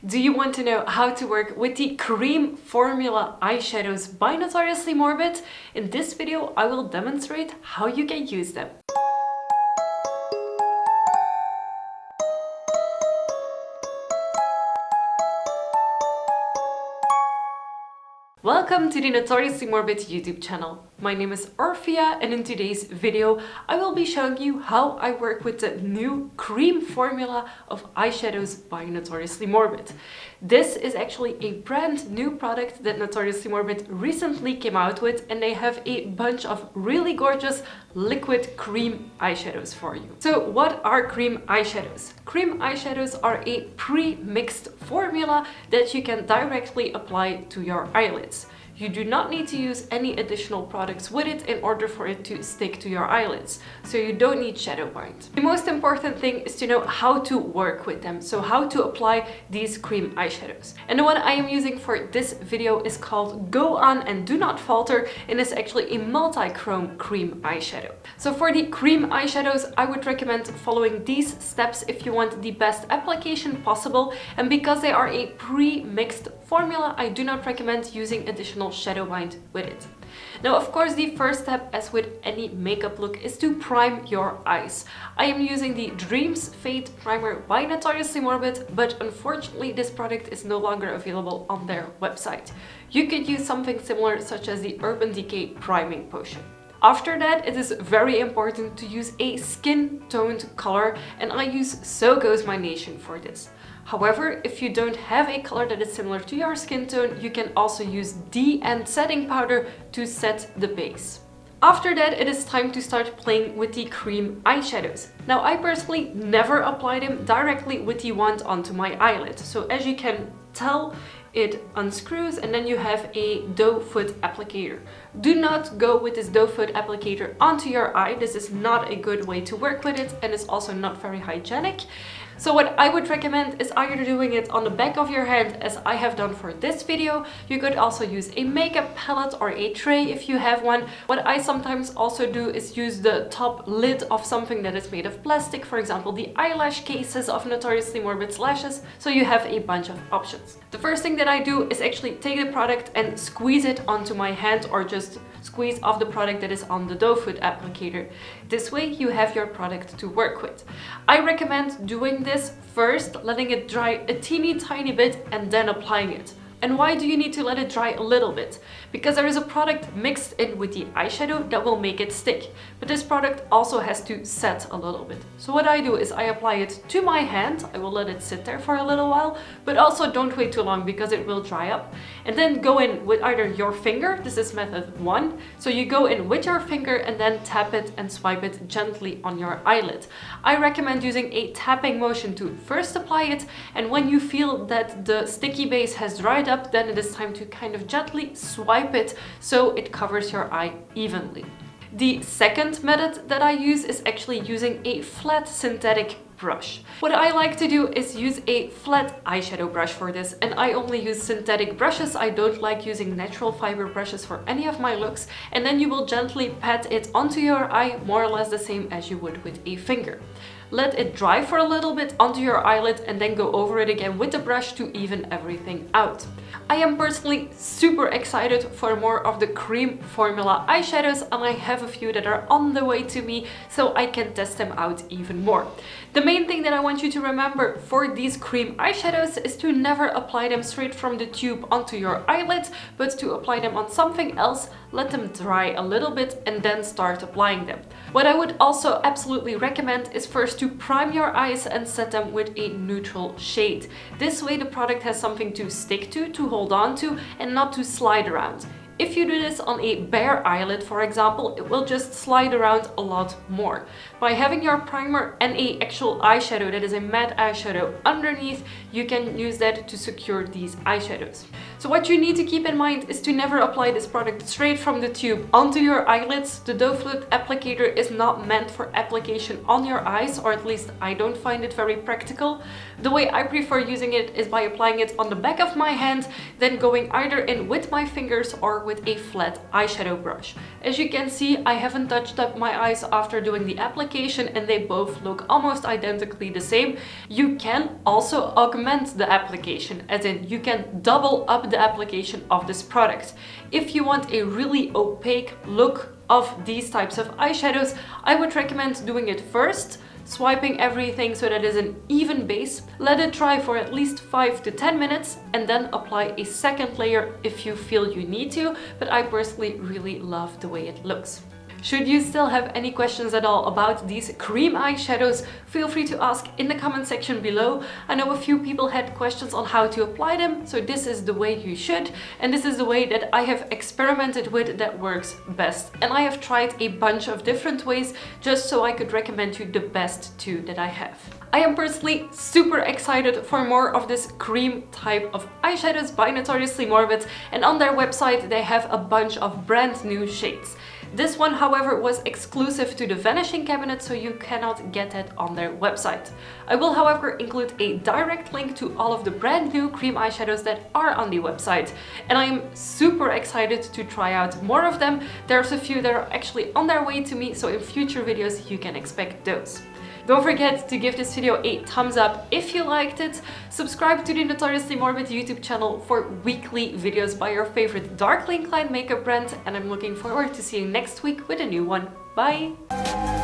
Do you want to know how to work with the cream formula eyeshadows by Notoriously Morbid? In this video, I will demonstrate how you can use them. Welcome to the Notoriously Morbid YouTube channel. My name is Orphia, and in today's video I will be showing you how I work with the new cream formula of eyeshadows by Notoriously Morbid. This is actually a brand new product that Notoriously Morbid recently came out with, and they have a bunch of really gorgeous liquid cream eyeshadows for you. So what are cream eyeshadows? Cream eyeshadows are a pre-mixed formula that you can directly apply to your eyelids. You do not need to use any additional products with it in order for it to stick to your eyelids, so you don't need shadow bind. The most important thing is to know how to work with them, so how to apply these cream eyeshadows. And the one I am using for this video is called Go On and Do Not Falter, and is actually a multi-chrome cream eyeshadow. So for the cream eyeshadows, I would recommend following these steps if you want the best application possible, and because they are a pre-mixed formula, I do not recommend using additional shadow bind with it. Now, of course, the first step, as with any makeup look, is to prime your eyes. I am using the Dreams Fade Primer by Notoriously Morbid, but unfortunately this product is no longer available on their website. You could use something similar, such as the Urban Decay Priming Potion. After that, it is very important to use a skin-toned color, and I use So Goes My Nation for this. However, if you don't have a color that is similar to your skin tone, you can also use the end setting powder to set the base. After that, it is time to start playing with the cream eyeshadows. Now, I personally never apply them directly with the wand onto my eyelid. So as you can tell, it unscrews and then you have a doe foot applicator. Do not go with this doe foot applicator onto your eye. This is not a good way to work with it, and it's also not very hygienic. So what I would recommend is either doing it on the back of your hand, as I have done for this video. You could also use a makeup palette or a tray if you have one. What I sometimes also do is use the top lid of something that is made of plastic, for example the eyelash cases of Notoriously Morbid lashes, so you have a bunch of options. The first thing that I do is actually take the product and squeeze it onto my hand, or just squeeze off the product that is on the doe foot applicator. This way you have your product to work with. I recommend doing this first, letting it dry a teeny tiny bit, and then applying it. And why do you need to let it dry a little bit? Because there is a product mixed in with the eyeshadow that will make it stick. But this product also has to set a little bit. So what I do is I apply it to my hand. I will let it sit there for a little while, but also don't wait too long because it will dry up. And then go in with either your finger, this is method 1. So you go in with your finger and then tap it and swipe it gently on your eyelid. I recommend using a tapping motion to first apply it, and when you feel that the sticky base has dried up, then it is time to kind of gently swipe it so it covers your eye evenly. The second method that I use is actually using a flat synthetic brush. What I like to do is use a flat eyeshadow brush for this, and I only use synthetic brushes. I don't like using natural fiber brushes for any of my looks. And then you will gently pat it onto your eye, more or less the same as you would with a finger. Let it dry for a little bit onto your eyelid, and then go over it again with the brush to even everything out. I am personally super excited for more of the cream formula eyeshadows, and I have a few that are on the way to me, so I can test them out even more. The main thing that I want you to remember for these cream eyeshadows is to never apply them straight from the tube onto your eyelid, but to apply them on something else, let them dry a little bit, and then start applying them. What I would also absolutely recommend is first to prime your eyes and set them with a neutral shade. This way the product has something to stick to hold on to, and not to slide around. If you do this on a bare eyelid, for example, it will just slide around a lot more. By having your primer and an actual eyeshadow that is a matte eyeshadow underneath, you can use that to secure these eyeshadows. So what you need to keep in mind is to never apply this product straight from the tube onto your eyelids. The doe foot applicator is not meant for application on your eyes, or at least I don't find it very practical. The way I prefer using it is by applying it on the back of my hand, then going either in with my fingers or with a flat eyeshadow brush. As you can see, I haven't touched up my eyes after doing the application and they both look almost identically the same. You can also augment the application, as in you can double up the application of this product. If you want a really opaque look of these types of eyeshadows, I would recommend doing it first, swiping everything so that it is an even base. Let it dry for at least 5 to 10 minutes and then apply a second layer if you feel you need to, but I personally really love the way it looks. Should you still have any questions at all about these cream eyeshadows, feel free to ask in the comment section below. I know a few people had questions on how to apply them, so this is the way you should, and this is the way that I have experimented with that works best. And I have tried a bunch of different ways just so I could recommend you the best two that I have. I am personally super excited for more of this cream type of eyeshadows by Notoriously Morbid, and on their website they have a bunch of brand new shades. This one, however, was exclusive to the Vanishing Cabinet, so you cannot get it on their website. I will, however, include a direct link to all of the brand new cream eyeshadows that are on the website, and I am super excited to try out more of them. There's a few that are actually on their way to me, so in future videos you can expect those. Don't forget to give this video a thumbs up if you liked it. Subscribe to the Notoriously Morbid YouTube channel for weekly videos by your favorite darkly inclined makeup brand, and I'm looking forward to seeing you next week with a new one. Bye!